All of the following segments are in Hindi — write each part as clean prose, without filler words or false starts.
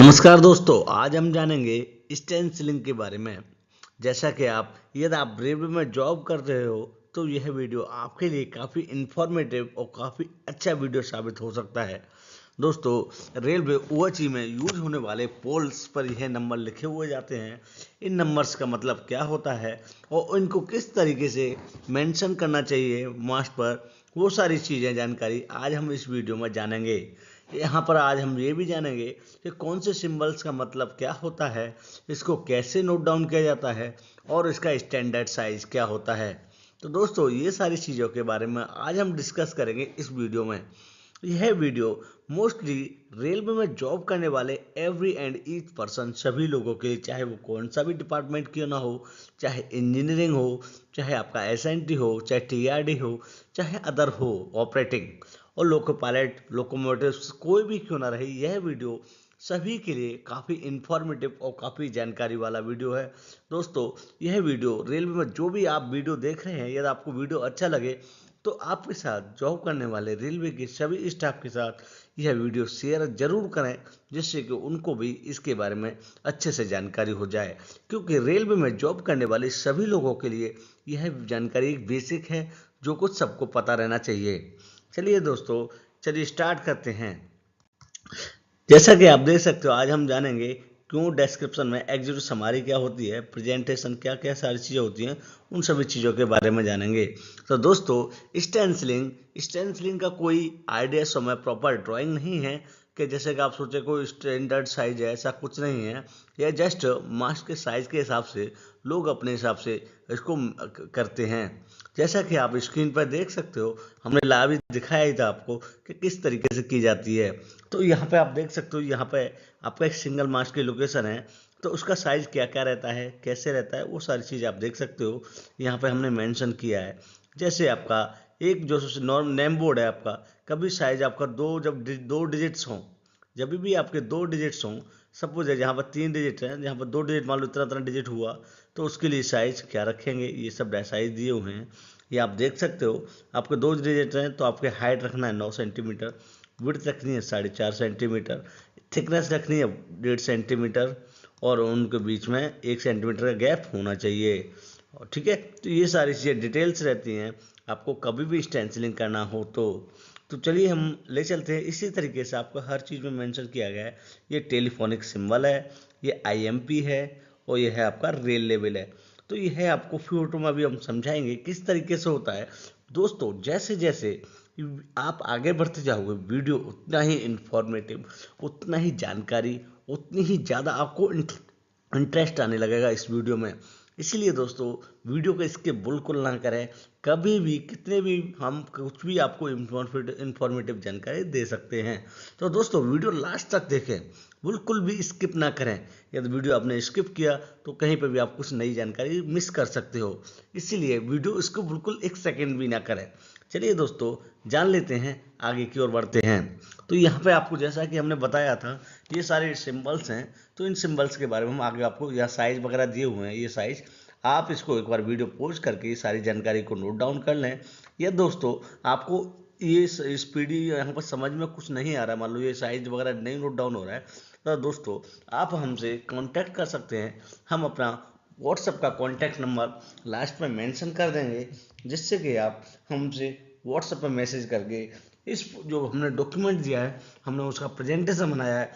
नमस्कार दोस्तों, आज हम जानेंगे स्टेंसिलिंग के बारे में। जैसा कि यदि आप रेलवे में जॉब कर रहे हो तो यह वीडियो आपके लिए काफ़ी इंफॉर्मेटिव और काफ़ी अच्छा वीडियो साबित हो सकता है। दोस्तों, रेलवे ओएचई में यूज होने वाले पोल्स पर यह नंबर लिखे हुए जाते हैं। इन नंबर्स का मतलब क्या होता है और इनको किस तरीके से मेंशन करना चाहिए मास्ट पर, वो सारी चीज़ें जानकारी आज हम इस वीडियो में जानेंगे। यहाँ पर आज हम ये भी जानेंगे कि कौन से सिंबल्स का मतलब क्या होता है, इसको कैसे नोट डाउन किया जाता है और इसका स्टैंडर्ड साइज क्या होता है। तो दोस्तों, ये सारी चीज़ों के बारे में आज हम डिस्कस करेंगे इस वीडियो में। यह वीडियो मोस्टली रेलवे में जॉब करने वाले एवरी एंड ईच पर्सन, सभी लोगों के लिए, चाहे वो कौन सा भी डिपार्टमेंट क्यों ना हो, चाहे इंजीनियरिंग हो, चाहे आपका एसएनटी हो, चाहे टीआरडी हो, चाहे अदर हो ऑपरेटिंग, और लोको पायलट, लोकोमोटिव्स, कोई भी क्यों ना रहे, यह वीडियो सभी के लिए काफ़ी इंफॉर्मेटिव और काफ़ी जानकारी वाला वीडियो है। दोस्तों, यह वीडियो रेलवे में जो भी आप वीडियो देख रहे हैं, यदि आपको वीडियो अच्छा लगे तो आपके साथ जॉब करने वाले रेलवे के सभी स्टाफ के साथ यह वीडियो शेयर जरूर करें, जिससे कि उनको भी इसके बारे में अच्छे से जानकारी हो जाए। क्योंकि रेलवे में जॉब करने वाले सभी लोगों के लिए यह जानकारी एक बेसिक है, जो कुछ सबको पता रहना चाहिए। चलिए दोस्तों, चलिए स्टार्ट करते हैं। जैसा कि आप देख सकते हो, आज हम जानेंगे क्यों डिस्क्रिप्शन में एग्जीक्यूटिव समरी क्या होती है, प्रेजेंटेशन क्या क्या सारी चीज़ें होती हैं, उन सभी चीज़ों के बारे में जानेंगे। तो दोस्तों, स्टेंसिलिंग स्टेंसिलिंग का कोई आइडिया समय प्रॉपर ड्राइंग नहीं है कि जैसे कि आप सोचे कोई स्टैंडर्ड साइज है, ऐसा कुछ नहीं है। यह जस्ट मास्क के साइज के हिसाब से लोग अपने हिसाब से इसको करते हैं। जैसा कि आप स्क्रीन पर देख सकते हो, हमने लाइव दिखाया ही था आपको कि किस तरीके से की जाती है। तो यहाँ पे आप देख सकते हो, यहाँ पे आपका एक सिंगल मास्ट की लोकेशन है, तो उसका साइज क्या क्या रहता है, कैसे रहता है, वो सारी चीज़ आप देख सकते हो। यहाँ पे हमने मेंशन किया है। जैसे आपका एक जो नॉर्म नेम बोर्ड है आपका, कभी साइज आपका दो डिजिट्स हों, जब भी आपके दो डिजिट्स हों, सपोज है जहाँ पर 3 डिजिट है, जहाँ पर 2 डिजिट मान लो इतना इतना डिजिट हुआ, तो उसके लिए साइज क्या रखेंगे, ये सब साइज दिए हुए हैं। ये आप देख सकते हो। आपके 2 डिजिट हैं तो आपके हाइट रखना है 9 सेंटीमीटर, विड्थ रखनी है 4.5 सेंटीमीटर, थिकनेस रखनी है 1.5 सेंटीमीटर, और उनके बीच में 1 सेंटीमीटर का गैप होना चाहिए। और ठीक है, तो ये सारी चीज़ें डिटेल्स रहती हैं आपको कभी भी स्टेंसिलिंग करना हो तो चलिए हम ले चलते हैं। इसी तरीके से आपको हर चीज़ में मेंशन किया गया है। ये टेलीफोनिक सिंबल है, ये आईएमपी है, और ये है आपका रेल लेवल है। तो ये है आपको फोटो में अभी हम समझाएंगे किस तरीके से होता है। दोस्तों, जैसे जैसे आप आगे बढ़ते जाओगे, वीडियो उतना ही इंफॉर्मेटिव, उतना ही जानकारी, उतनी ही ज़्यादा आपको इंटरेस्ट आने लगेगा इस वीडियो में। इसीलिए दोस्तों, वीडियो को स्किप बिल्कुल ना करें। कभी भी कितने भी हम कुछ भी आपको इंफॉर्मेटिव जानकारी दे सकते हैं। तो दोस्तों, वीडियो लास्ट तक देखें, बिल्कुल भी स्किप ना करें। यदि वीडियो आपने स्किप किया तो कहीं पर भी आप कुछ नई जानकारी मिस कर सकते हो। इसीलिए वीडियो इसको बिल्कुल 1 सेकंड भी ना करें। चलिए दोस्तों, जान लेते हैं, आगे की ओर बढ़ते हैं। तो यहाँ पे आपको जैसा कि हमने बताया था, ये सारे सिंबल्स हैं। तो इन सिंबल्स के बारे में हम आगे आपको, यह साइज वगैरह दिए हुए हैं, ये साइज आप इसको एक बार वीडियो पॉज करके ये सारी जानकारी को नोट डाउन कर लें। या दोस्तों, आपको ये स्पीडी यहाँ पर समझ में कुछ नहीं आ रहा, मान लो ये साइज वगैरह नहीं नोट डाउन हो रहा है, तो दोस्तों आप हमसे कांटेक्ट कर सकते हैं। हम अपना व्हाट्सएप का कांटेक्ट नंबर लास्ट में मेंशन कर देंगे, जिससे कि आप हमसे व्हाट्सएप पर मैसेज करके इस जो हमने डॉक्यूमेंट दिया है, हमने उसका प्रेजेंटेशन बनाया है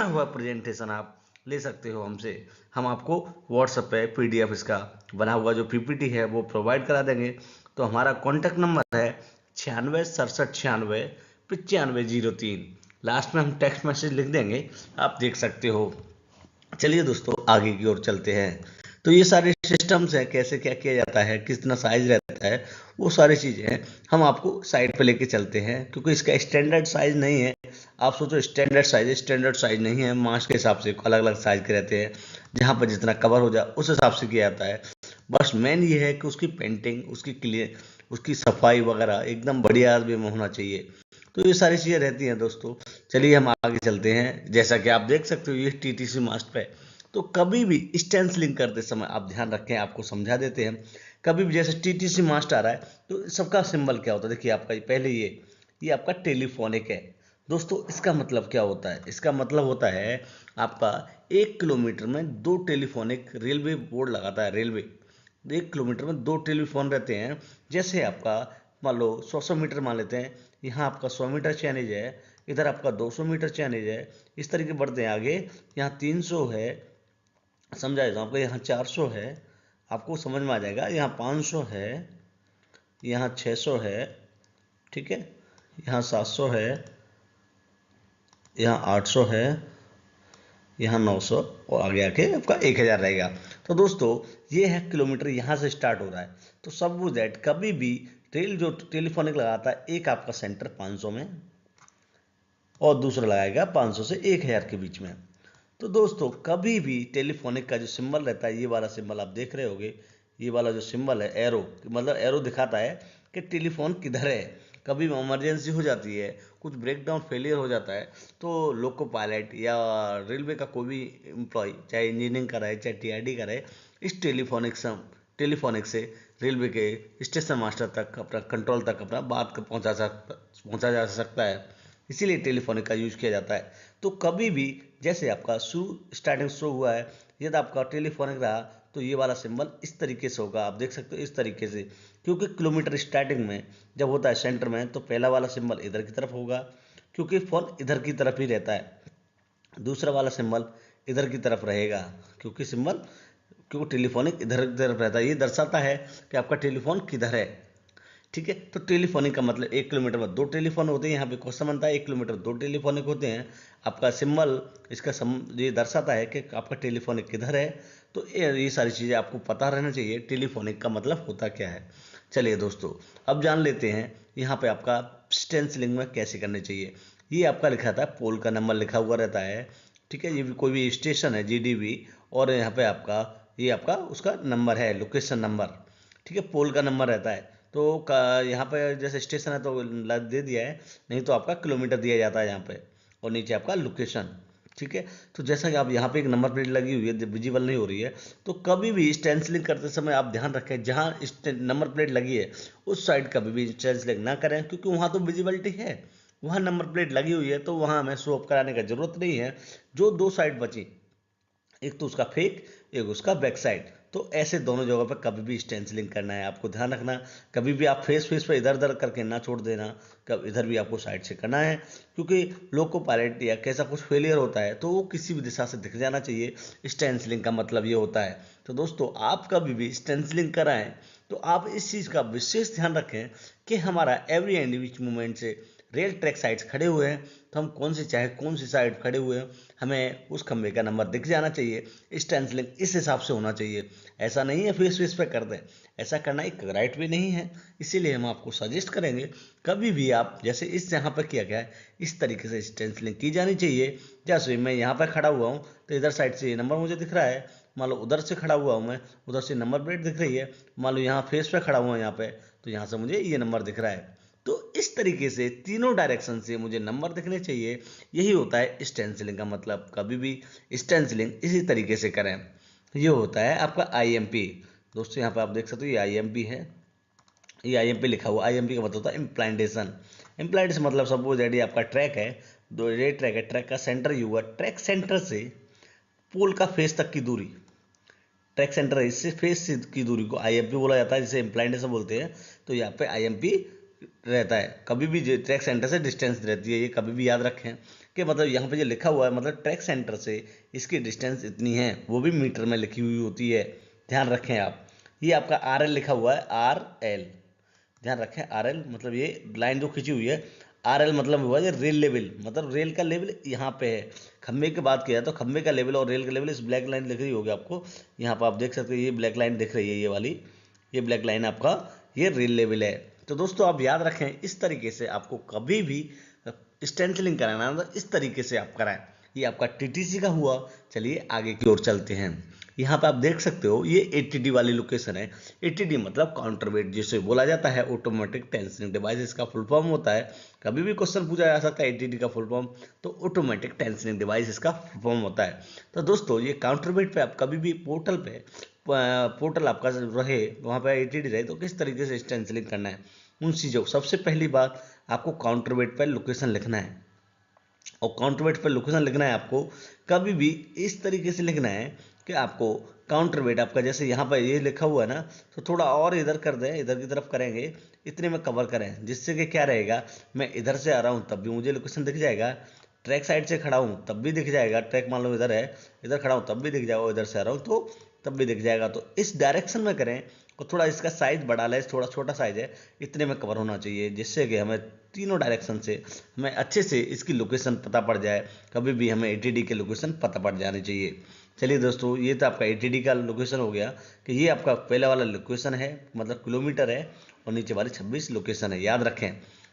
वह प्रेजेंटेशन आप ले सकते हो हमसे। हम आपको व्हाट्सएप पे पीडीएफ इसका बना हुआ जो पीपीटी है वो प्रोवाइड करा देंगे। तो हमारा कॉन्टैक्ट नंबर है 9667969503। लास्ट में हम टेक्स्ट मैसेज लिख देंगे, आप देख सकते हो। चलिए दोस्तों, आगे की ओर चलते हैं। तो ये सारे सिस्टम्स हैं, कैसे क्या किया जाता है, कितना साइज रहता है, वो सारी चीज़ें हैं, हम आपको साइड पे लेके चलते हैं। क्योंकि इसका स्टैंडर्ड साइज नहीं है। आप सोचो स्टैंडर्ड साइज नहीं है, मास के हिसाब से अलग अलग साइज के रहते हैं, जहाँ पर जितना कवर हो जाए उस हिसाब से किया जाता है। बस मेन ये है कि उसकी पेंटिंग, उसकी क्लियर, उसकी सफाई वगैरह एकदम बढ़िया वे में होना चाहिए। तो ये सारी चीज़ें रहती हैं दोस्तों। चलिए हम आगे चलते हैं। जैसा कि आप देख सकते हो, ये टीटीसी मास्ट पे, तो कभी भी स्टेंसिलिंग करते समय आप ध्यान रखें, आपको समझा देते हैं। कभी भी जैसे टीटीसी मास्ट आ रहा है तो सबका सिंबल क्या होता है, देखिए आपका पहले ये आपका टेलीफोनिक है। दोस्तों इसका मतलब क्या होता है? इसका मतलब होता है आपका 1 किलोमीटर में 2 टेलीफोनिक रेलवे बोर्ड लगाता है रेलवे। 1 किलोमीटर में 2 टेलीफोन रहते हैं। जैसे आपका मान लो 100 मीटर मान लेते हैं, यहाँ आपका 100 मीटर चैनेज है, इधर आपका 200 मीटर चैनेज है, इस तरीके बढ़ते हैं आगे। यहाँ 300 है, समझा देता हूँ आपको, यहाँ 400 है, आपको समझ में आ जाएगा। यहाँ 500 है, यहाँ 600 है, ठीक है, यहाँ 700 है, यहाँ 800 है, यहाँ 900, और आगे आके आपका 1000 रहेगा। तो दोस्तों ये है किलोमीटर, यहाँ से स्टार्ट हो रहा है। तो सब वो दैट कभी भी रेल जो टेलीफोनिक लगाता है, एक आपका सेंटर 500 में और दूसरा लगाएगा 500 से 1000 के बीच में। तो दोस्तों कभी भी टेलीफोनिक का जो सिंबल रहता है, ये वाला सिंबल आप देख रहे होगे, ये वाला जो सिंबल है एरो, मतलब एरो दिखाता है कि टेलीफोन किधर है। कभी इमरजेंसी हो जाती है, कुछ ब्रेकडाउन फेलियर हो जाता है, तो लोको पायलट या रेलवे का कोई भी एम्प्लॉय, चाहे इंजीनियरिंग का रहे चाहे टीआरडी का रहे, इस टेलीफोनिक से रेलवे के स्टेशन मास्टर तक, अपना कंट्रोल तक अपना बात को पहुंचा जा सकता है। इसीलिए टेलीफोनिक का यूज किया जाता है। तो कभी भी जैसे आपका स्टार्टिंग शो हुआ है, यदि आपका टेलीफोनिक रहा तो ये वाला सिंबल इस तरीके से होगा, आप देख सकते हो इस तरीके से। क्योंकि किलोमीटर स्टार्टिंग में जब होता है सेंटर में, तो पहला वाला सिंबल इधर की तरफ होगा, क्योंकि फोन इधर की तरफ ही रहता है। दूसरा वाला सिंबल इधर की तरफ रहेगा, क्योंकि टेलीफोनिक इधर की तरफ रहता है। ये दर्शाता है कि आपका टेलीफोन किधर है, ठीक है। तो टेलीफोनिक का मतलब 1 किलोमीटर में 2 टेलीफोन होते हैं। यहाँ पे क्वेश्चन बनता है 1 किलोमीटर 2 टेलीफोनिक होते हैं। आपका सिंबल ये दर्शाता है कि आपका टेलीफोनिक किधर है। तो ये सारी चीज़ें आपको पता रहना चाहिए, टेलीफोनिक का मतलब होता क्या है। चलिए दोस्तों अब जान लेते हैं यहाँ पे आपका स्टेंसिलिंग में कैसे करने चाहिए। ये आपका लिखा था, पोल का नंबर लिखा हुआ रहता है, ठीक है। ये भी कोई भी स्टेशन है जीडीबी, और यहाँ पे आपका ये आपका उसका नंबर है, लोकेशन नंबर, ठीक है। पोल का नंबर रहता है। तो यहाँ पे जैसे स्टेशन है तो दे दिया है, नहीं तो आपका किलोमीटर दिया जाता है यहाँ पे, और नीचे आपका लोकेशन, ठीक है। तो जैसा कि आप यहाँ पे एक नंबर प्लेट लगी हुई है, विजिबल नहीं हो रही है, तो कभी भी स्टेंसिलिंग करते समय आप ध्यान रखें, जहाँ नंबर प्लेट लगी है उस साइड कभी भी स्टेंसिलिंग ना करें, क्योंकि वहाँ तो विजिबिलिटी है, वहाँ नंबर प्लेट लगी हुई है, तो वहाँ हमें शो ऑफ कराने का जरूरत नहीं है। जो 2 साइड बची, एक तो उसका फेक, एक उसका बैक साइड, तो ऐसे दोनों जगहों पर कभी भी स्टेंसिलिंग करना है, आपको ध्यान रखना। कभी भी आप फेस पे इधर उधर करके ना छोड़ देना, कब इधर भी आपको साइड से करना है, क्योंकि लोको पायलट या कैसा कुछ फेलियर होता है तो वो किसी भी दिशा से दिख जाना चाहिए। स्टेंसिलिंग का मतलब ये होता है। तो दोस्तों आप कभी भी स्टेंसिलिंग कराएं तो आप इस चीज़ का विशेष ध्यान रखें कि हमारा एवरी एंड विच मूवमेंट से रेल ट्रैक साइड्स खड़े हुए हैं, तो हम चाहे कौन सी साइड खड़े हुए हैं, हमें उस खंभे का नंबर दिख जाना चाहिए। स्टेंसिलिंग इस हिसाब से होना चाहिए। ऐसा नहीं है फेस पे कर दें, ऐसा करना एक राइट वे नहीं है। इसीलिए हम आपको सजेस्ट करेंगे कभी भी आप, जैसे इस यहाँ पर किया गया है, इस तरीके से स्टेंसिलिंग की जानी चाहिए। जैसे मैं यहाँ पर खड़ा हुआ हूँ तो इधर साइड से ये नंबर मुझे दिख रहा है, मान लो उधर से खड़ा हुआ हूँ मैं, उधर से नंबर प्लेट दिख रही है, मान लो यहाँ फेस पे खड़ा हुआ हूँ यहाँ पे, तो यहाँ से मुझे ये नंबर दिख रहा है। तो इस तरीके से तीनों डायरेक्शन से मुझे नंबर दिखने चाहिए। यही होता है स्टेंसिलिंग का मतलब। कभी भी स्टेंसिलिंग इसी तरीके से करें। ये होता है आपका आईएमपी। दोस्तों यहाँ पे आप देख सकते हो ये आईएमपी है, ये आईएमपी लिखा हुआ। आईएमपी का मतलब होता है इम्प्लांटेशन। इम्प्लांटेशन मतलब सपोज दैट आपका ट्रैक है, दो ये ट्रैक है, ट्रैक का सेंटर यू है, ट्रैक सेंटर से पोल का फेस तक की दूरी, ट्रैक सेंटर है इससे फेस की दूरी को आईएमपी बोला जाता है, जिसे इम्प्लांटेशन बोलते हैं। तो यहाँ पे आईएमपी रहता है। कभी भी जो ट्रैक सेंटर से डिस्टेंस रहती है, ये कभी भी याद रखें कि मतलब यहाँ पे जो लिखा हुआ है, मतलब ट्रैक सेंटर से इसकी डिस्टेंस इतनी है, वो भी मीटर में लिखी हुई होती है, ध्यान रखें आप। ये आपका आर एल लिखा हुआ है, आर एल, ध्यान रखें। आर एल मतलब ये लाइन जो खींची हुई है, आर एल मतलब हुआ ये रेल लेवल, मतलब रेल का लेवल यहाँ पे है। खंबे की बात किया तो खंबे का लेवल और रेल का लेवल, इस ब्लैक लाइन दिख रही होगी आपको, यहाँ पर आप देख सकते हो, ये ब्लैक लाइन दिख रही है, ये वाली, ये ब्लैक लाइन आपका ये रेल लेवल है। तो दोस्तों आप याद रखें, इस तरीके से आपको कभी भी स्टेंसिलिंग कराना है, मतलब इस तरीके से आप कराएं। ये आपका टीटीसी का हुआ। चलिए आगे की ओर चलते हैं। यहाँ पे आप देख सकते हो ये एटीडी वाली लोकेशन है। एटीडी मतलब काउंटर वेट जिसे बोला जाता है, ऑटोमेटिक टेंसिंग डिवाइस इसका फुल फॉर्म होता है। कभी भी क्वेश्चन पूछा जा सकता है एटीडी का फुल फॉर्म, तो ऑटोमेटिक टेंसिंग डिवाइस इसका फुल फॉर्म होता है। तो दोस्तों ये काउंटर वेट पे आप कभी भी पोर्टल आपका रहे, वहाँ पे एटीडी रहे, तो किस तरीके से स्टेंसिलिंग करना है उन चीज़ों। सबसे पहली बात, आपको काउंटर वेट पर लोकेशन लिखना है, और काउंटरवेट पर लोकेशन लिखना है आपको, कभी भी इस तरीके से लिखना है कि आपको काउंटरवेट आपका जैसे यहाँ पर ये लिखा हुआ है ना, तो थोड़ा और इधर कर दें, इधर की तरफ करेंगे, इतने में कवर करें, जिससे कि क्या रहेगा, मैं इधर से आ रहा हूँ तब भी मुझे लोकेशन दिख जाएगा, ट्रैक साइड से खड़ा हूँ तब भी दिख जाएगा, ट्रैक मान लो इधर है, इधर खड़ा हूँ तब भी दिख जाएगा, इधर से आ रहा हूँ तो तब भी दिख जाएगा। तो इस डायरेक्शन में करें और थोड़ा इसका साइज बढ़ा लें, थोड़ा छोटा साइज है, इतने में कवर होना चाहिए, जिससे कि हमें तीनों डायरेक्शन से हमें अच्छे से इसकी लोकेशन पता पड़ जाए, कभी भी हमें एटीडी के लोकेशन पता पड़ जानी चाहिए। चलिए दोस्तों, ये तो आपका एटीडी का लोकेशन हो गया कि ये आपका पहले वाला लोकेशन है, मतलब किलोमीटर है, और नीचे वाली 26 लोकेशन है, याद रखें।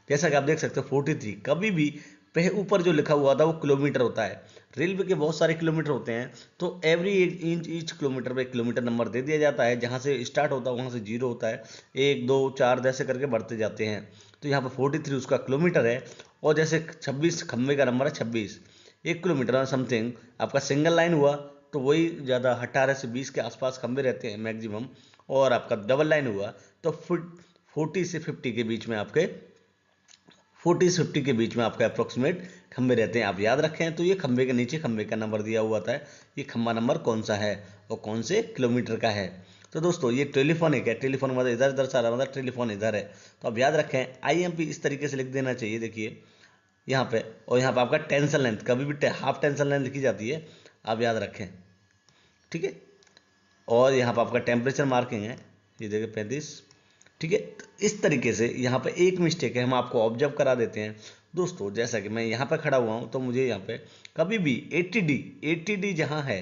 जैसा कि आप देख सकते हो 43, कभी भी पह ऊपर जो लिखा हुआ था वो किलोमीटर होता है, रेलवे के बहुत सारे किलोमीटर होते हैं, तो एवरी इंच ईच किलोमीटर पे किलोमीटर नंबर दे दिया जाता है, जहाँ से स्टार्ट होता है वहाँ से जीरो होता है, 1 2 4 ऐसे करके बढ़ते जाते हैं। तो यहाँ पर 43 उसका किलोमीटर है, और जैसे 26 खंबे का नंबर है 26, 1 किलोमीटर समथिंग आपका सिंगल लाइन हुआ, तो वही ज़्यादा 18 से 20 के आसपास खंबे रहते हैं मैक्सिमम, और आपका डबल लाइन हुआ तो 40 से 50 के बीच में आपके 40 से 50 के बीच में आपका अप्रोक्सीमेट खंबे रहते हैं, आप याद रखें। तो ये खंबे के नीचे खंबे का नंबर दिया हुआ था, ये खंबा नंबर कौन सा है और कौन से किलोमीटर का है। तो दोस्तों ये टेलीफोनिक है, टेलीफोन मतलब इधर इधर से आ रहा मतलब टेलीफोन इधर है, तो आप याद रखें आईएमपी इस तरीके से लिख देना चाहिए, देखिए यहाँ पे, और यहाँ पे आपका टेंशन लेंथ, कभी भी हाफ टेंशन लेंथ लिखी जाती है, आप याद रखें, ठीक है। और यहाँ पर आपका टेम्परेचर मार्किंग है, ये देखिए 35, ठीक है। तो इस तरीके से यहाँ पे एक मिस्टेक है, हम आपको ऑब्जर्व करा देते हैं दोस्तों, जैसा कि मैं यहाँ पे खड़ा हुआ हूँ तो मुझे यहाँ पे कभी भी 80D जहाँ है,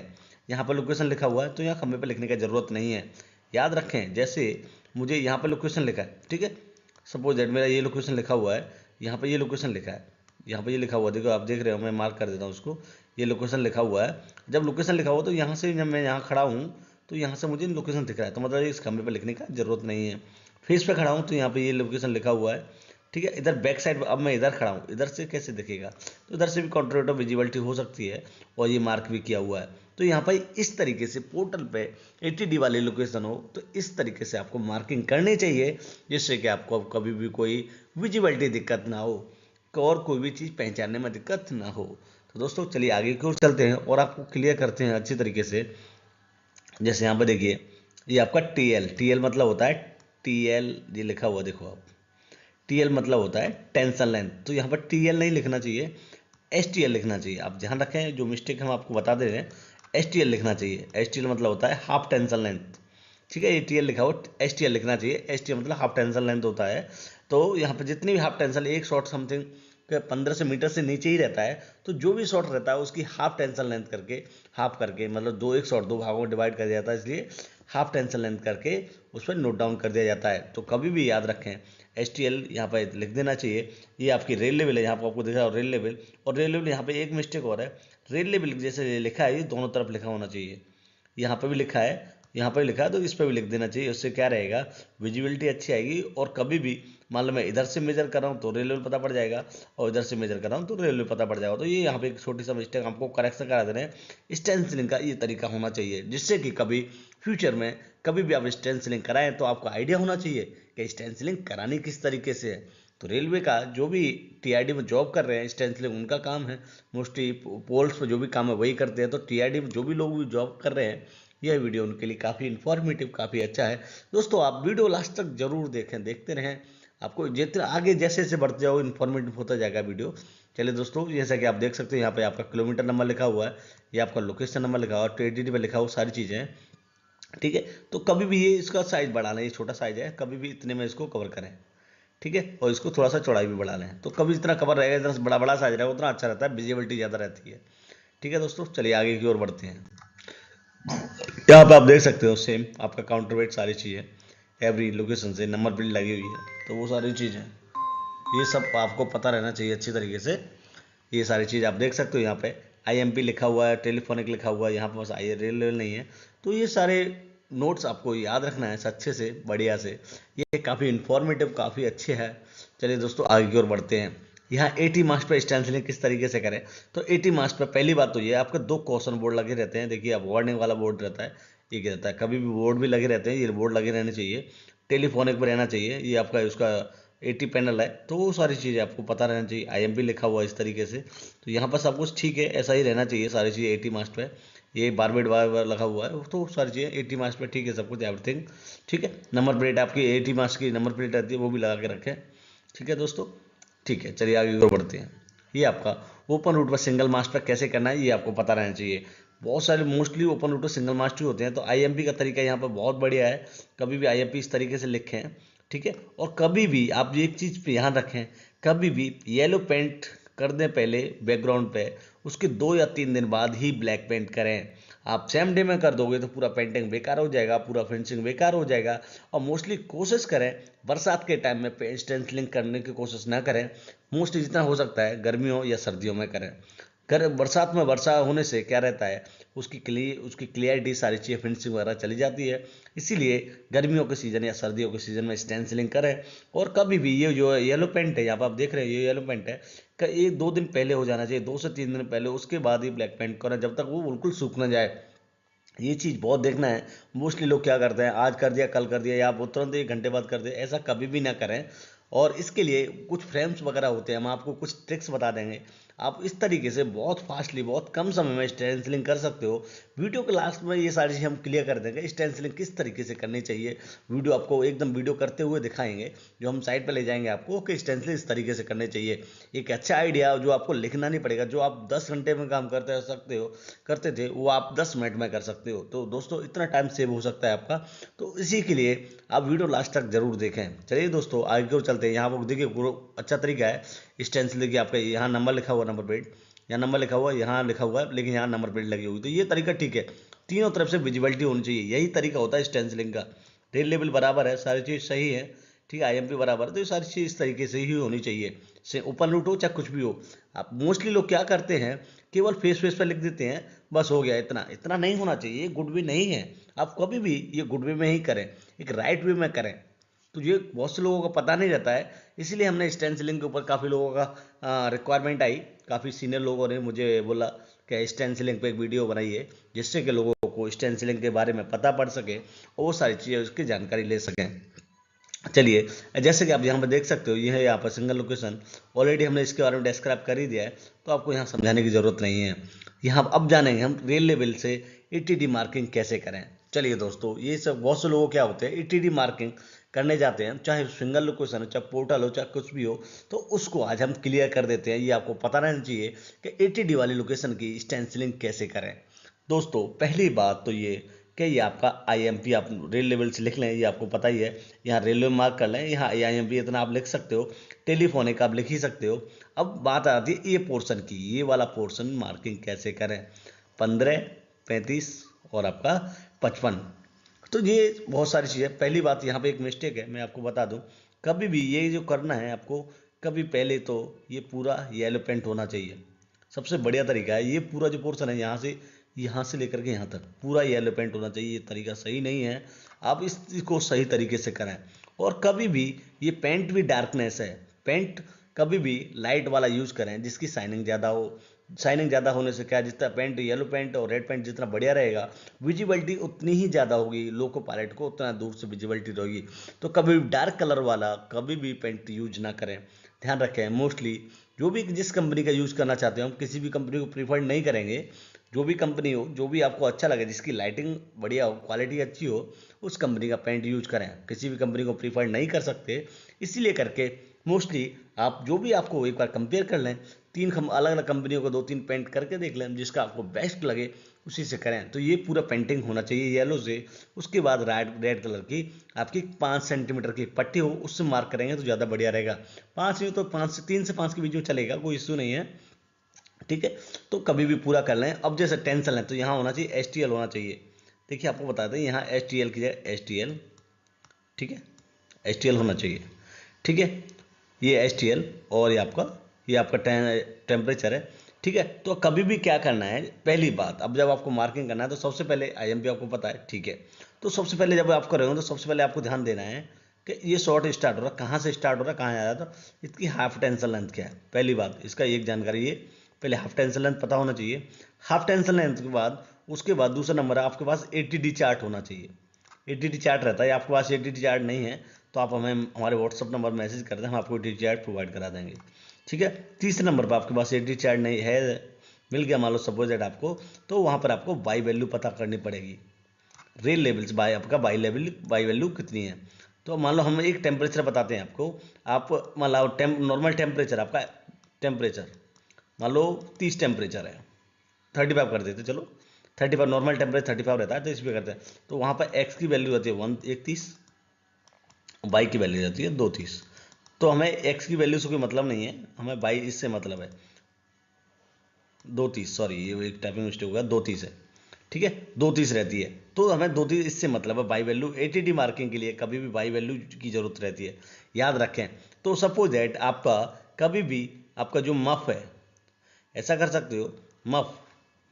यहाँ पर लोकेशन लिखा हुआ है, तो यहाँ खंबे पे लिखने की ज़रूरत नहीं है, याद रखें। जैसे मुझे यहाँ पर लोकेशन लिखा है, ठीक है, सपोज दैट मेरा ये लोकेशन लिखा हुआ है, यहाँ पर ये लोकेशन लिखा है, यहाँ पर ये लिखा हुआ है, देखो आप देख रहे हो, मैं मार्क कर देता हूँ उसको, ये लोकेशन लिखा हुआ है। जब लोकेशन लिखा हुआ तो यहाँ से जब मैं यहाँ खड़ा हूँ तो यहाँ से मुझे लोकेशन दिख रहा है, तो मतलब इस खंबे पे लिखने का जरूरत नहीं है। फेस पे खड़ा हूँ तो यहाँ पे ये लोकेशन लिखा हुआ है, ठीक है। इधर बैक साइड, अब मैं इधर खड़ा हूँ, इधर से कैसे दिखेगा, तो इधर से भी कंट्रोलेटर विजिबिलिटी हो सकती है, और ये मार्क भी किया हुआ है। तो यहाँ पर इस तरीके से पोर्टल पे 80D वाली लोकेशन हो तो इस तरीके से आपको मार्किंग करनी चाहिए, जिससे कि आपको कभी भी कोई विजिबिलिटी दिक्कत ना हो और कोई भी चीज़ पहचानने में दिक्कत ना हो। तो दोस्तों चलिए आगे की ओर चलते हैं और आपको क्लियर करते हैं अच्छी तरीके से। जैसे यहाँ पे देखिए, ये आपका टीएल मतलब होता है, टीएल ये लिखा हुआ देखो आप, टीएल मतलब होता है टेंशन लेंथ, तो यहाँ पर टीएल नहीं लिखना चाहिए, एसटीएल लिखना चाहिए। आप ध्यान रखें, जो मिस्टेक हम आपको बता दे रहे हैं, एसटीएल लिखना चाहिए, एसटीएल मतलब होता है हाफ टेंशन लेंथ, ठीक है। ये टीएल लिखा हो, एसटीएल लिखना चाहिए, एसटीएल मतलब हाफ टेंशन लेंथ होता है। तो यहाँ पे जितनी भी हाफ टेंशन, एक शॉट समथिंग 1500 मीटर से नीचे ही रहता है, तो जो भी शॉट रहता है उसकी हाफ टेंशन लेंथ करके, हाफ करके मतलब दो, एक शॉट दो भागों में डिवाइड कर दिया जाता है, इसलिए हाफ टेंशन लेंथ करके उस पर नोट डाउन कर दिया जाता है। तो कभी भी याद रखें, एस टी एल यहाँ पर लिख देना चाहिए। ये आपकी रेल लेवल है, यहाँ पर आपको दिख रहा है रेल लेवल, और रेल लेवल यहाँ पे एक मिस्टेक और है, रेल लेवल जैसे लिखा है ये दोनों तरफ लिखा होना चाहिए, यहाँ पर भी लिखा है, यहाँ पर लिखा है, तो इस पर भी लिख देना चाहिए। उससे क्या रहेगा, विजिबिलिटी अच्छी आएगी, और कभी भी मान लो मैं इधर से मेजर कर रहा हूँ तो रेलवे पता पड़ जाएगा, और इधर से मेजर कर रहा हूँ तो रेलवे पता पड़ जाएगा। तो ये यहाँ पे एक छोटी सा मिस्टेक आपको करेक्शन करा दे रहे हैं। स्टेंसिलिंग का ये तरीका होना चाहिए, जिससे कि कभी फ्यूचर में कभी भी आप स्टेंसिलिंग कराएं तो आपको आइडिया होना चाहिए कि स्टेंसिलिंग करानी किस तरीके से है। तो रेलवे का जो भी टीआरडी में जॉब कर रहे हैं, स्टेंसिलिंग उनका काम है, मोस्टली पोल्स पर जो भी काम है वही करते हैं। तो टीआरडी में जो भी लोग भी जॉब कर रहे हैं, यह वीडियो उनके लिए काफ़ी इन्फॉर्मेटिव, काफ़ी अच्छा है। दोस्तों आप वीडियो लास्ट तक जरूर देखें, देखते रहें, आपको जितना आगे जैसे जैसे बढ़ते जाओ इन्फॉर्मेटिव होता जाएगा वीडियो। चलिए दोस्तों, जैसा कि आप देख सकते हैं यहाँ पे आपका किलोमीटर नंबर लिखा हुआ है, ये आपका लोकेशन नंबर लिखा हुआ है, टीटीडी पे लिखा हुआ, सारी चीज़ें हैं, ठीक है। तो कभी भी ये इसका साइज बढ़ा लें, ये छोटा साइज है, कभी भी इतने में इसको कवर करें, ठीक है। और इसको थोड़ा सा चौड़ाई भी बढ़ा लें, तो कभी जितना कवर रहेगा, इतना बड़ा बड़ा साइज रहेगा उतना अच्छा रहता है, विजिबिलिटी ज़्यादा रहती है, ठीक है। दोस्तों चलिए आगे की ओर बढ़ते हैं। यहाँ पे आप देख सकते हो सेम आपका काउंटर वेट, सारी चीज़ें एवरी लोकेशन से नंबर प्लेट लगी हुई है, तो वो सारी चीज़ें ये सब आपको पता रहना चाहिए अच्छी तरीके से। ये सारी चीज़ आप देख सकते हो, यहाँ पे आईएमपी लिखा हुआ है, टेलीफोनिक लिखा हुआ है, यहाँ पे बस आई रेल लेवल नहीं है। तो ये सारे नोट्स आपको याद रखना है अच्छे से, बढ़िया से, ये काफ़ी इन्फॉर्मेटिव, काफ़ी अच्छे है। चलिए दोस्तों आगे की ओर बढ़ते हैं। यहाँ 80 मार्क्स पर स्टेंसिलिंग किस तरीके से करें, तो 80 मार्क्स पर पहली बात तो ये आपके दो क्वेश्चन बोर्ड लगे रहते हैं, देखिए आप वार्निंग वाला बोर्ड रहता है, ये रहता है, कभी भी बोर्ड भी लगे रहते हैं, ये बोर्ड लगे रहने चाहिए, टेलीफोनिक पर रहना चाहिए, ये आपका उसका 80 पैनल है, तो वो सारी चीज़ें आपको पता रहना चाहिए। IMP लिखा हुआ है इस तरीके से, तो यहाँ पर सब कुछ ठीक है, ऐसा ही रहना चाहिए सारी चीज़ें 80 मास्ट पे। ये बारबेट बार लगा हुआ है, तो सारी चीज़ें 80 मास्ट पे ठीक है, सब कुछ एवरीथिंग ठीक है। नंबर प्लेट आपकी 80 मास्ट की नंबर प्लेट रहती है, वो भी लगा के रखें, ठीक है दोस्तों। ठीक है, चलिए आगे को बढ़ते हैं। ये आपका ओपन रूट पर सिंगल मास्ट पर कैसे करना है ये आपको पता रहना चाहिए। बहुत सारे मोस्टली ओपन रूट पर सिंगल मास्ट ही होते हैं, तो IMP का तरीका यहाँ पर बहुत बढ़िया है। कभी भी IMP इस तरीके से लिखें, ठीक है। और कभी भी आप एक चीज़ पे ध्यान रखें, कभी भी येलो पेंट कर दें पहले बैकग्राउंड पे, उसके 2 या 3 दिन बाद ही ब्लैक पेंट करें। आप सेम डे में कर दोगे तो पूरा पेंटिंग बेकार हो जाएगा, पूरा फिनिशिंग बेकार हो जाएगा। और मोस्टली कोशिश करें बरसात के टाइम में स्टेंसिलिंग करने की कोशिश ना करें। मोस्टली जितना हो सकता है गर्मियों या सर्दियों में करें। बरसात में वर्षा होने से क्या रहता है, उसकी क्लियरिटी सारी चीज़ें फिनिशिंग वगैरह चली जाती है। इसीलिए गर्मियों के सीज़न या सर्दियों के सीज़न में स्टेंसिलिंग करें। और कभी भी ये जो येलो पेंट है, यहाँ पर आप देख रहे हैं ये येलो पेंट है, का ये 2 दिन पहले हो जाना चाहिए, 2 से 3 दिन पहले, उसके बाद ही ब्लैक पेंट करें, जब तक वो बिल्कुल सूख ना जाए। ये चीज़ बहुत देखना है। मोस्टली लोग क्या करते हैं, आज कर दिया कल कर दिया, या आप तुरंत 1 घंटे बाद कर दिया, ऐसा कभी भी ना करें। और इसके लिए कुछ फ्रेम्स वगैरह होते हैं, हम आपको कुछ ट्रिक्स बता देंगे। आप इस तरीके से बहुत फास्टली बहुत कम समय में स्टेंसिलिंग कर सकते हो। वीडियो के लास्ट में ये सारी चीज़ हम क्लियर कर देंगे, स्टेंसिलिंग किस तरीके से करनी चाहिए। वीडियो आपको एकदम वीडियो करते हुए दिखाएंगे, जो हम साइड पर ले जाएंगे आपको कि स्टेंसिलिंग इस तरीके से करनी चाहिए। एक अच्छा आइडिया जो आपको लिखना नहीं पड़ेगा, जो आप 10 घंटे में काम करते थे, वो आप 10 मिनट में कर सकते हो। तो दोस्तों इतना टाइम सेव हो सकता है आपका, तो इसी के लिए आप वीडियो लास्ट तक जरूर देखें। चलिए दोस्तों आगे को चलते हैं। यहाँ पर देखिए अच्छा तरीका है स्टेंसिल। देखिए आपका यहाँ नंबर लिखा हुआ, नंबर प्लेट यहाँ नंबर लिखा हुआ, यहाँ लिखा हुआ है, लेकिन यहाँ नंबर प्लेट लगी हुई, तो ये तरीका ठीक है। तीनों तरफ से विजिबिलिटी होनी चाहिए, यही तरीका होता है स्टेंसिलिंग का। रेल लेवल बराबर है, सारी चीज़ सही है, ठीक है। IMP बराबर है, तो ये सारी चीज़ इस तरीके से ही होनी चाहिए, से ओपन रूट हो चाहे कुछ भी हो। आप मोस्टली लोग क्या करते हैं, केवल फेस पर लिख देते हैं, बस हो गया। इतना इतना नहीं होना चाहिए, ये गुड वे नहीं है। आप कभी भी ये गुड वे में ही करें, एक राइट वे में करें। तो ये बहुत से लोगों को पता नहीं रहता है, इसीलिए हमने स्टेंसिलिंग के ऊपर काफ़ी लोगों का रिक्वायरमेंट आई। काफ़ी सीनियर लोगों ने मुझे बोला कि स्टेंसिलिंग पे एक वीडियो बनाइए, जिससे कि लोगों को स्टेंसिलिंग के बारे में पता पड़ सके और वो सारी चीज़ें उसकी जानकारी ले सकें। चलिए, जैसे कि आप यहाँ पर देख सकते हो, ये है यहाँ पर सिंगल लोकेशन। ऑलरेडी हमने इसके बारे में डिस्क्राइब कर ही दिया है, तो आपको यहाँ समझाने की ज़रूरत नहीं है। यहाँ अब जानेंगे हम रेल लेवल से ETD मार्किंग कैसे करें। चलिए दोस्तों, ये सब बहुत से लोगों क्या होते हैं, ETD मार्किंग करने जाते हैं, चाहे सिंगल लोकेशन हो, चाहे पोर्टल हो, चाहे कुछ भी हो, तो उसको आज हम क्लियर कर देते हैं। ये आपको पता रहना चाहिए कि ETD वाली लोकेशन की स्टेंसिलिंग कैसे करें। दोस्तों पहली बात तो ये कि ये आपका IMP आप रेल लेवल से लिख लें, ये आपको पता ही है। यहाँ रेलवे मार्क कर लें, यहाँ IMP इतना आप लिख सकते हो। टेलीफोनिक आप लिख ही सकते हो। अब बात आती है ये पोर्शन की, ये वाला पोर्शन मार्किंग कैसे करें। 15, 35 और आपका 55। तो ये बहुत सारी चीज़ें। पहली बात यहाँ पे एक मिस्टेक है, मैं आपको बता दूँ। कभी भी ये जो करना है आपको, कभी पहले तो ये पूरा येलो पेंट होना चाहिए। सबसे बढ़िया तरीका है, ये पूरा जो पोर्शन है यहाँ से लेकर के यहाँ तक पूरा येलो पेंट होना चाहिए। ये तरीका सही नहीं है, आप इसको सही तरीके से करें। और कभी भी ये पेंट भी डार्कनेस है, पेंट कभी भी लाइट वाला यूज़ करें जिसकी शाइनिंग ज़्यादा हो। शाइनिंग ज़्यादा होने से क्या, जितना पेंट येलो पेंट और रेड पेंट जितना बढ़िया रहेगा, विजिबिलिटी उतनी ही ज़्यादा होगी, लोको पायलट को उतना दूर से विजिबिलिटी रहेगी। तो कभी भी डार्क कलर वाला कभी भी पेंट यूज ना करें, ध्यान रखें। मोस्टली जो भी जिस कंपनी का यूज़ करना चाहते हो, हम किसी भी कंपनी को प्रीफर नहीं करेंगे। जो भी कंपनी हो, जो भी आपको अच्छा लगे, जिसकी लाइटिंग बढ़िया हो, क्वालिटी अच्छी हो, उस कंपनी का पेंट यूज करें। किसी भी कंपनी को प्रीफर नहीं कर सकते, इसीलिए करके मोस्टली आप जो भी आपको एक बार कंपेयर कर लें, अलग अलग कंपनियों को 2-3 पेंट करके देख लें, जिसका आपको बेस्ट लगे उसी से करें। तो ये पूरा पेंटिंग होना चाहिए येलो से। उसके बाद रेड कलर की आपकी 5 सेंटीमीटर की पट्टी हो, उससे मार्क करेंगे तो ज़्यादा बढ़िया रहेगा। 5 नहीं तो 3 से 5 के बीच में चलेगा, कोई इश्यू नहीं है, ठीक है। तो कभी भी पूरा कर लें। अब जैसे टेंसल है तो यहाँ होना चाहिए STL होना चाहिए। देखिए आपको बताते हैं, यहाँ STL की जगह STL, ठीक है, STL होना चाहिए, ठीक है। ये STL और ये आपका टेम्परेचर है, ठीक है। तो कभी भी क्या करना है, पहली बात, अब जब आपको मार्किंग करना है तो सबसे पहले IMP आपको पता है, ठीक है। तो सबसे पहले जब आप कर रहे हो तो सबसे पहले आपको ध्यान देना है कि ये शॉर्ट स्टार्ट हो रहा है, कहाँ से स्टार्ट हो रहा है, कहाँ आ रहा है, तो इसकी हाफ टेंसल लेंथ क्या है। पहली बात इसका एक जानकारी, ये पहले हाफ टेंसल लेंथ पता होना चाहिए। हाफ टेंसल लेंथ के बाद उसके बाद दूसरा नंबर है, आपके पास ATD चार्ट होना चाहिए। ATD चार्ट रहता है, आपके पास ATD चार्ट नहीं है तो आप हमें हमारे व्हाट्सअप नंबर मैसेज कर दें, हम आपको AD चार्ट प्रोवाइड करा देंगे। ठीक है, तीसरे नंबर पर आपके पास AD चार्ट नहीं है, मिल गया मान लो सपोज दैट आपको, तो वहाँ पर आपको बाई वैल्यू पता करनी पड़ेगी। रेल लेवल्स बाय आपका बाई वैल्यू कितनी है। तो मान लो हम एक टेम्परेचर बताते हैं आपको, आप मान लो नॉर्मल टेम्परेचर आपका टेम्परेचर मान लो 30 टेम्परेचर है, 35 कर देते चलो, 35 नॉर्मल टेम्परेचर 35 रहता है, तो इस पर करते हैं। तो वहाँ पर एक्स की वैल्यू रहती है 130, बाई की वैल्यू रहती है 230। तो हमें एक्स की वैल्यू से कोई मतलब नहीं है, हमें बाई इससे मतलब है 230, सॉरी ये एक टाइपिंग मिस्टेक होगा, 230 है। ठीक है, 230 रहती है, तो हमें 230 इससे मतलब है बाई वैल्यू। ATD मार्किंग के लिए कभी भी बाई वैल्यू की जरूरत रहती है, याद रखें। तो सपोज दैट आपका कभी भी आपका जो मफ है, ऐसा कर सकते हो,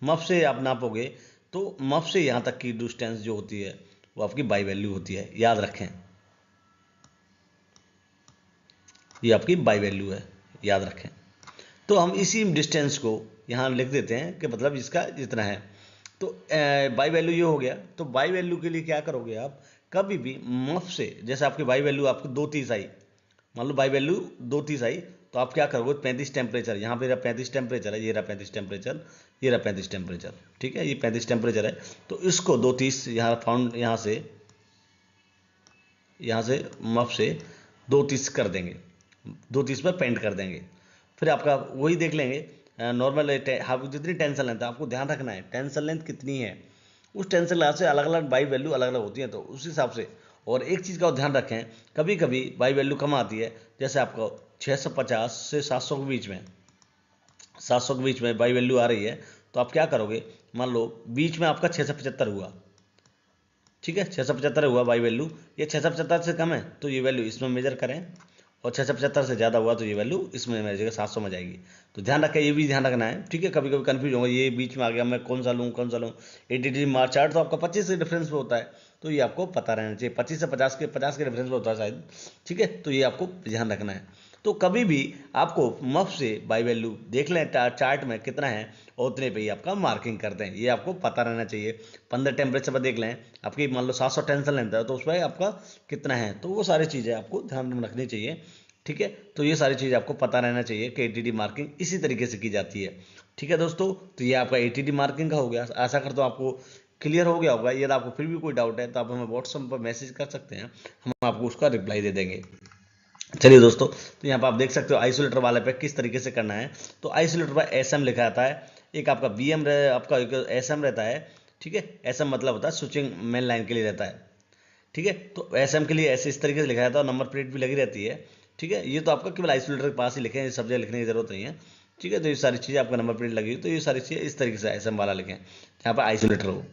मफ से आप नापोगे तो मफ से यहाँ तक की डिस्टेंस जो होती है वो आपकी बाई वैल्यू होती है, याद रखें, ये आपकी बाई वैल्यू है, याद रखें। तो हम इसी डिस्टेंस को यहाँ लिख देते हैं कि मतलब इसका जितना है। तो बाई वैल्यू ये हो गया। तो बाई वैल्यू के लिए क्या करोगे आप, कभी भी मफ से, जैसे आपकी बाई वैल्यू आपको 230 आई, मान लो बाई वैल्यू 230 आई, तो आप क्या करोगे, 35 टेम्परेचर, यहाँ पे 35 टेम्परेचर है, ये रहा 35 टेम्परेचर, ये रहा 35 टेम्परेचर। ठीक है, ये 35 टेम्परेचर है, तो इसको 230 यहाँ फाउंड, यहाँ से मफ से 230 कर देंगे, 230 पर पेंट कर देंगे। फिर आपका वही देख लेंगे नॉर्मल जितनी टेंशन लेंथ है, आपको ध्यान रखना है टेंशन लेंथ कितनी है, उस टेंशन लेंथ से अलग अलग बाई वैल्यू अलग अलग होती है, तो उस हिसाब से। और एक चीज़ का ध्यान रखें, कभी कभी बाई वैल्यू कम आती है, जैसे आपको 650 से 700 के बीच में, 700 के बीच में बाई वैल्यू आ रही है, तो आप क्या करोगे, मान लो बीच में आपका 675 हुआ, ठीक है, 675 हुआ बाई वैल्यू, ये 675 से कम है तो ये वैल्यू इसमें मेजर करें, और 675 से ज़्यादा हुआ तो ये वैल्यू इसमें मेजर 700 में जाएगी। तो ध्यान रखें, ये भी ध्यान रखना है। ठीक है, कभी कभी कन्फ्यूज होगा, ये बीच में आ गया, मैं कौन सा लूँ कौन सा लूँ। ATD मार्क चार्ट तो आपका 25 के डिफरेंस पे होता है, तो ये आपको पता रहना चाहिए, 25 से 50 के डिफरेंस पे होता है शायद। ठीक है, तो ये आपको ध्यान रखना है। तो कभी भी आपको मफ से बाई वैल्यू देख लें चार्ट में कितना है, और उतने पे ही आपका मार्किंग कर दें, ये आपको पता रहना चाहिए। 15 टेम्परेचर पर देख लें, आपकी मान लो 700 टेंशन लेंथ है, तो उस पर आपका कितना है, तो वो सारी चीज़ें आपको ध्यान में रखनी चाहिए। ठीक है, तो ये सारी चीज़ आपको पता रहना चाहिए कि ATD मार्किंग इसी तरीके से की जाती है। ठीक है दोस्तों, तो ये आपका ATD मार्किंग का हो गया। आशा करता हूँ आपको क्लियर हो गया होगा। यदि आपको फिर भी कोई डाउट है तो आप हमें व्हाट्सएप पर मैसेज कर सकते हैं, हम आपको उसका रिप्लाई दे देंगे। चलिए दोस्तों, तो यहाँ पर आप देख सकते हो आइसोलेटर वाले पे किस तरीके से करना है। तो आइसोलेटर पर SM लिखा आता है, एक आपका BM आपका एक SM रहता है। ठीक है, SM मतलब होता है स्विचिंग मेन लाइन के लिए रहता है। ठीक है, तो SM के लिए ऐसे इस तरीके से लिखा जाता है, और नंबर प्लेट भी लगी रहती है। ठीक है, ये तो आपका केवल आइसोलेटर के पास ही लिखें, सब जगह लिखने की जरूरत नहीं है। ठीक है, तो ये सारी चीज़ें आपका नंबर प्लेट लगी, तो ये सारी चीज़ें इस तरीके से SM वाला लिखें यहाँ पर आइसोलेटर हो।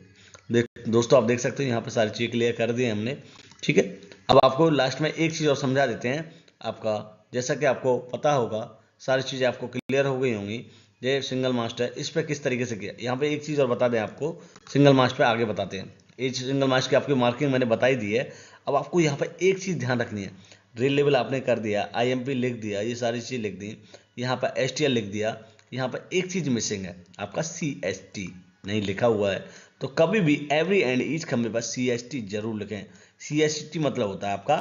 दोस्तों आप देख सकते हो यहाँ पर सारी चीज़ें क्लियर कर दी हैं हमने। ठीक है, अब आपको लास्ट में एक चीज़ और समझा देते हैं आपका, जैसा कि आपको पता होगा, सारी चीज़ें आपको क्लियर हो गई होंगी। ये सिंगल मास्ट है, इस पर किस तरीके से किया, यहाँ पे एक चीज़ और बता दें आपको, सिंगल मास्ट पे आगे बताते हैं। ये सिंगल मास्ट की आपकी मार्किंग मैंने बताई दी है। अब आपको यहाँ पर एक चीज़ ध्यान रखनी है, रेल लेवल आपने कर दिया, IMP लिख दिया, ये सारी चीज़ लिख दी, यहाँ पर STL लिख दिया, यहाँ पर एक चीज़ मिसिंग है, आपका CST नहीं लिखा हुआ है। तो कभी भी एवरी एंड ईच खंबे पर CST जरूर लिखें। CST मतलब होता है आपका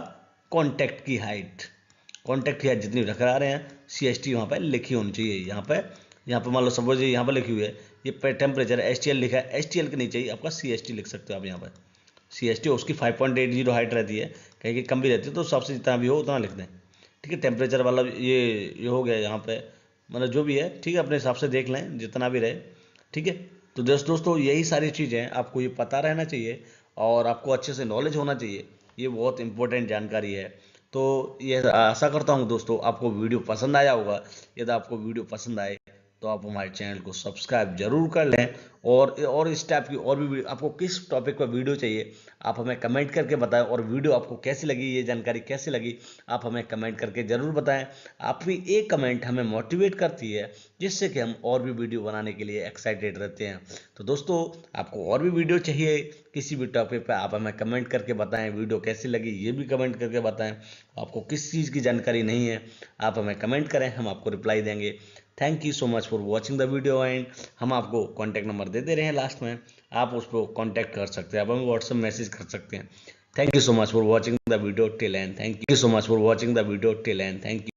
कॉन्टैक्ट की हाइट, कॉन्टैक्ट की हाइट जितनी रखा रहे हैं, CST वहाँ पर लिखी होनी चाहिए। यहाँ पर मान लो सपोज यहाँ पर लिखी हुई है, ये टेम्परेचर STL लिखा है, STL के नीचे ही आपका CST लिख सकते हो आप यहाँ पर। CST उसकी 5.80 हाइट रहती है, कहीं की कम भी रहती है, तो सबसे जितना भी हो उतना लिख दें। ठीक है, टेम्परेचर वाला ये हो गया यहाँ पे, मतलब जो भी है, ठीक है, अपने हिसाब से देख लें जितना भी रहे। ठीक है, तो दोस्तों यही सारी चीज़ें आपको ये पता रहना चाहिए, और आपको अच्छे से नॉलेज होना चाहिए, ये बहुत इंपॉर्टेंट जानकारी है। तो ये आशा करता हूँ दोस्तों आपको वीडियो पसंद आया होगा। यदि आपको वीडियो पसंद आए तो आप हमारे चैनल को सब्सक्राइब जरूर कर लें, और इस टाइप की और भी आपको किस टॉपिक पर वीडियो चाहिए आप हमें कमेंट करके बताएं, और वीडियो आपको कैसी लगी, ये जानकारी कैसी लगी, आप हमें कमेंट करके ज़रूर बताएं। आपकी एक कमेंट हमें मोटिवेट करती है, जिससे कि हम और भी वीडियो बनाने के लिए एक्साइटेड रहते हैं। तो दोस्तों आपको और भी वीडियो चाहिए किसी भी टॉपिक पर, आप हमें कमेंट करके बताएं, वीडियो कैसी लगी ये भी कमेंट करके बताएं। आपको किस चीज़ की जानकारी नहीं है आप हमें कमेंट करें, हम आपको रिप्लाई देंगे। Thank you so much for watching the video, and हम आपको कॉन्टैक्ट नंबर दे दे रहे हैं लास्ट में, आप उस पर कॉन्टैक्ट कर सकते हैं, आप हमें व्हाट्सएप मैसेज कर सकते हैं। Thank you so much for watching the video till end. Thank you so much for watching the video till end. Thank you.